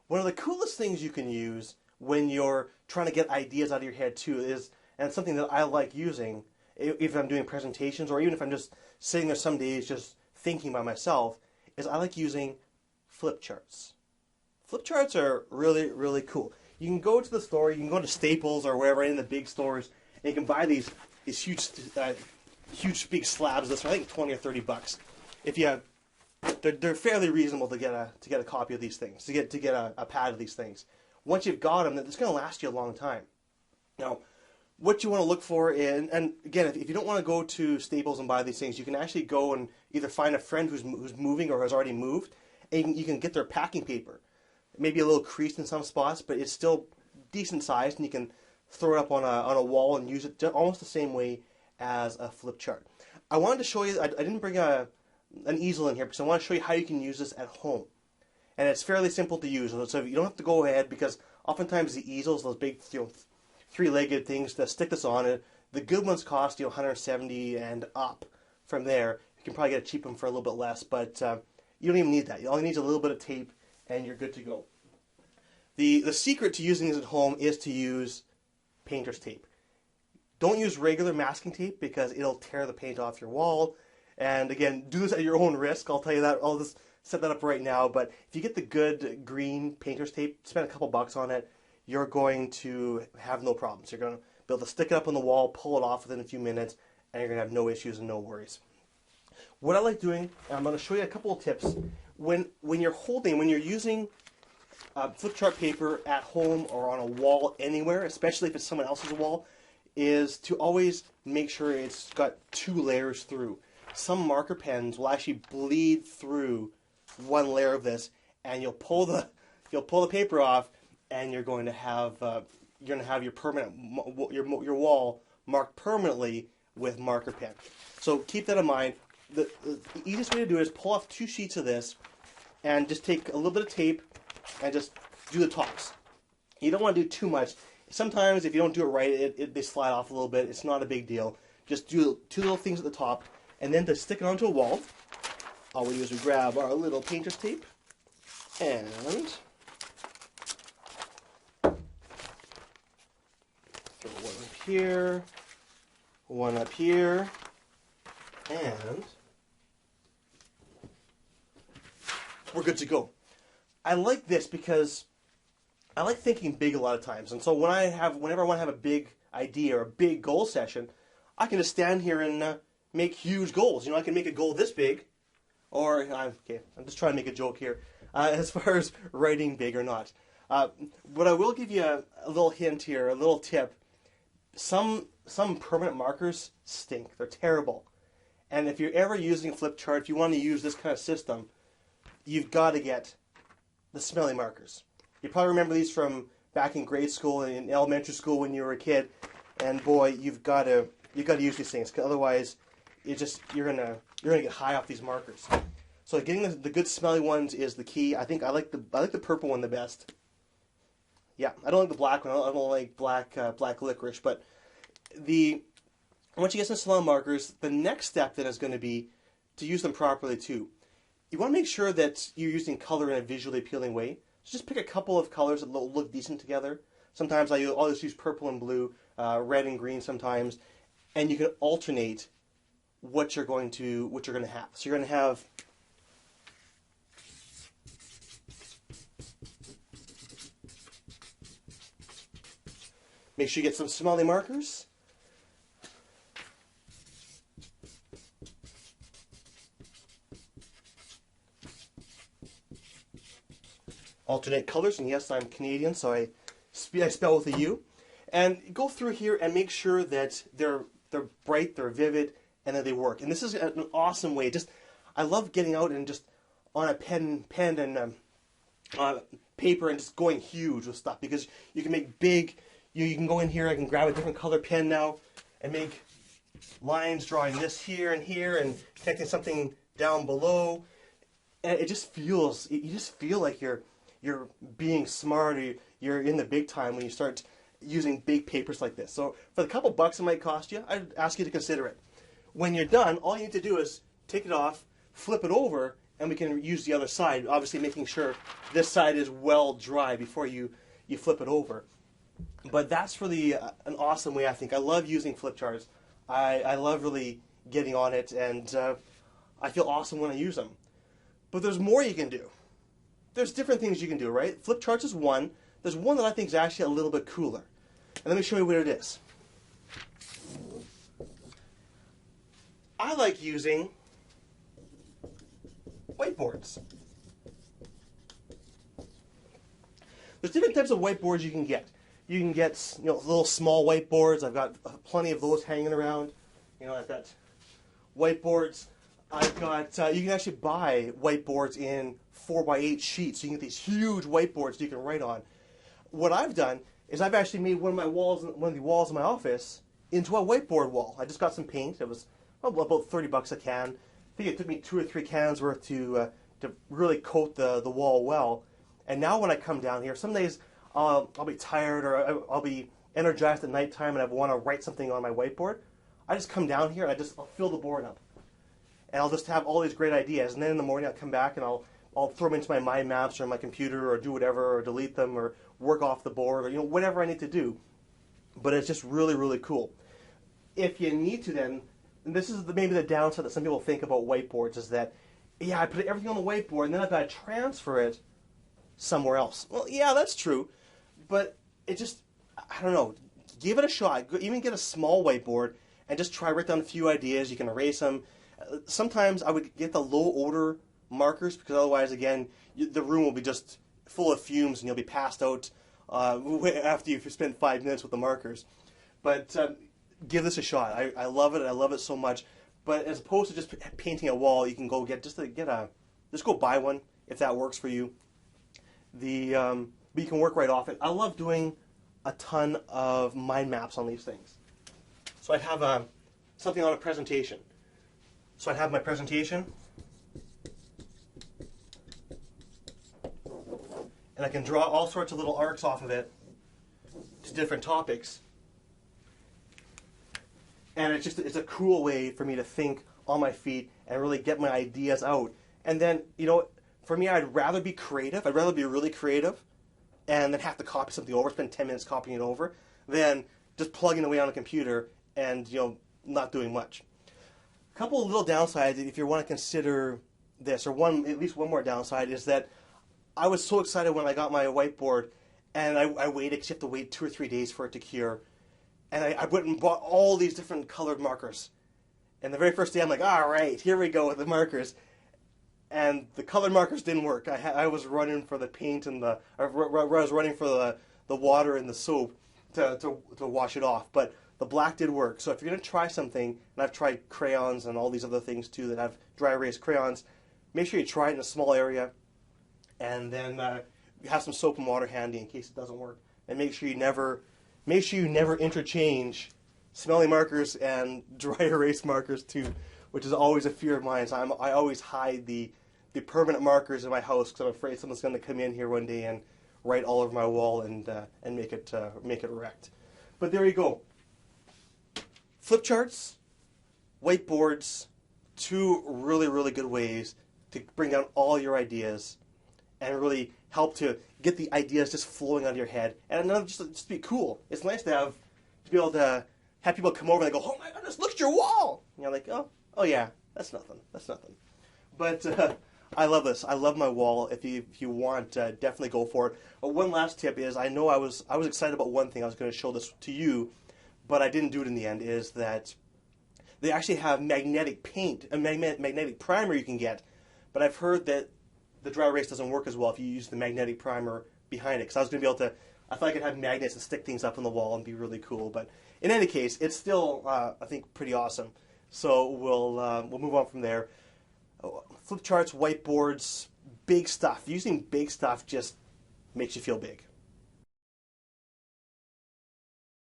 One of the coolest things you can use when you're trying to get ideas out of your head too is, and it's something that I like using, if I'm doing presentations or even if I'm just sitting there some days just thinking by myself, is I like using flip charts. Flip charts are really, really cool. You can go to the store, you can go to Staples or wherever in the big stores, and you can buy these huge, huge big slabs of this. I think 20 or 30 bucks. If you, they're fairly reasonable to get a copy of these things, to get a pad of these things. Once you've got them, it's going to last you a long time. Now, what you want to look for, and again, if you don't want to go to Staples and buy these things, you can actually go and either find a friend who's moving or has already moved, and you can get their packing paper. Maybe a little creased in some spots, but it's still decent sized, and you can throw it up on a wall and use it almost the same way as a flip chart. I wanted to show you, I didn't bring an easel in here because I want to show you how you can use this at home. And it's fairly simple to use, so you don't have to go ahead, because oftentimes the easels, those big three-legged things that stick this on it, the good ones cost $170 and up. From there, you can probably get a cheap one for a little bit less, but you don't even need that. All you need is a little bit of tape, and you're good to go. The secret to using these at home is to use painter's tape. Don't use regular masking tape because it'll tear the paint off your wall. And again, do this at your own risk. I'll tell you that. I'll just set that up right now. But if you get the good green painter's tape, spend a couple bucks on it, you're going to have no problems. You're going to be able to stick it up on the wall, pull it off within a few minutes, and you're going to have no issues and no worries. What I like doing, and I'm going to show you a couple of tips. When you're using flip chart paper at home or on a wall anywhere, especially if it's someone else's wall, is to always make sure it's got two layers through. Some marker pens will actually bleed through one layer of this, and you'll pull the paper off, and you're going to have your permanent your wall marked permanently with marker pen. So keep that in mind. The easiest way to do it is pull off 2 sheets of this, and just take a little bit of tape and just do the tops. You don't want to do too much. Sometimes if you don't do it right, they slide off a little bit. It's not a big deal. Just do 2 little things at the top, and then to stick it onto a wall, all we do is we grab our little painter's tape and throw one up here, one up here, and we're good to go. I like this because I like thinking big a lot of times, and so whenever I want to have a big idea or a big goal session, I can just stand here and make huge goals. I can make a goal this big, or I'm just trying to make a joke here as far as writing big or not. But I will give you a little hint here, a little tip. Some permanent markers stink. They're terrible. And if you're ever using a flip chart, if you want to use this kind of system, you've got to get the smelly markers. You probably remember these from back in grade school and in elementary school when you were a kid. And boy, you've got to use these things, 'cause otherwise you're gonna get high off these markers. So getting the good smelly ones is the key. I think I like the purple one the best. Yeah, I don't like the black one. I don't like black licorice. But once you get some smelly markers, the next step then is going to be to use them properly too. You want to make sure that you're using color in a visually appealing way. So just pick a couple of colors that look decent together. Sometimes I'll just use purple and blue, red and green sometimes, and you can alternate what you're going to have. So you're going to have make sure you get some smelly markers. Alternate colors, and yes, I'm Canadian, so I spell with a U. And go through here and make sure that they're bright, they're vivid, and that they work. And this is an awesome way. I love getting out and just on a pen and paper and just going huge with stuff, because you can make big. You can go in here. I can grab a different color pen now and make lines, drawing this here and connecting something down below. And you just feel like you're being smart, or you're in the big time when you start using big papers like this. So for the couple bucks it might cost you, I'd ask you to consider it. When you're done, all you need to do is take it off, flip it over, and we can use the other side, obviously making sure this side is well dry before you flip it over. But that's really an awesome way, I think. I love using flip charts. I love really getting on it, and I feel awesome when I use them. But there's more you can do. There's different things you can do, right? Flip charts is one. There's one that I think is actually a little bit cooler. And let me show you what it is. I like using whiteboards. There's different types of whiteboards you can get. You can get, little small whiteboards. I've got plenty of those hanging around. I've got whiteboards. I've got, you can actually buy whiteboards in 4x8 sheets. So you can get these huge whiteboards that you can write on. What I've done is I've actually made one of the walls in my office into a whiteboard wall. I just got some paint. It was about $30 a can. I think it took me 2 or 3 cans worth to really coat the wall well. And now when I come down here, some days I'll be tired or I'll be energized at nighttime and I want to write something on my whiteboard. I just come down here and I'll fill the board up. And I'll just have all these great ideas. And then in the morning I'll come back and I'll throw them into my mind maps or my computer or do whatever or delete them or work off the board or whatever I need to do. But it's just really, really cool. If you need to then, and this is maybe the downside that some people think about whiteboards is that, yeah, I put everything on the whiteboard and then I've got to transfer it somewhere else. Well, yeah, that's true. But it just, I don't know, give it a shot. Even get a small whiteboard and just try write down a few ideas. You can erase them. Sometimes I would get the low odor markers because otherwise, again, the room will be just full of fumes and you'll be passed out after you've spent 5 minutes with the markers. But give this a shot. I love it. I love it so much. But as opposed to just painting a wall, you can go just go buy one if that works for you. But you can work right off it. I love doing a ton of mind maps on these things. So I'd have something on a presentation. So I'd have my presentation, and I can draw all sorts of little arcs off of it to different topics. And it's a cool way for me to think on my feet and really get my ideas out. And then, for me, I'd rather be creative. I'd rather be really creative and then have to copy something over, spend 10 minutes copying it over, than just plugging away on a computer and, not doing much. A couple of little downsides, if you want to consider this, or at least one more downside, is that I was so excited when I got my whiteboard, and I waited, because you have to wait 2 or 3 days for it to cure. And I went and bought all these different colored markers. And the very first day, I'm like, all right, here we go with the markers. And the colored markers didn't work. I was running for the paint and I was running for the water and the soap to wash it off. But the black did work. So if you're going to try something, and I've tried crayons and all these other things too that have dry erase crayons, make sure you try it in a small area, and then you have some soap and water handy in case it doesn't work. And make sure you never interchange smelly markers and dry erase markers too, which is always a fear of mine. So I always hide the permanent markers in my house because I'm afraid someone's going to come in here one day and write all over my wall and make it wrecked. But there you go. Flip charts, whiteboards, 2 really, really good ways to bring down all your ideas and really help to get the ideas just flowing out of your head. And another, just be cool. It's nice to be able to have people come over and they go, "Oh my goodness, look at your wall!" And you're like, oh yeah, that's nothing. But I love this. I love my wall. If you want, definitely go for it. But one last tip is, I know I was excited about one thing. I was going to show this to you, but I didn't do it in the end. Is that they actually have magnetic paint, a magnetic primer you can get. But I've heard that the dry erase doesn't work as well if you use the magnetic primer behind it. Because I was going to be able to, I thought I could have magnets and stick things up on the wall and be really cool. But in any case, it's still, I think, pretty awesome. So we'll move on from there. Flip charts, whiteboards, big stuff. Using big stuff just makes you feel big.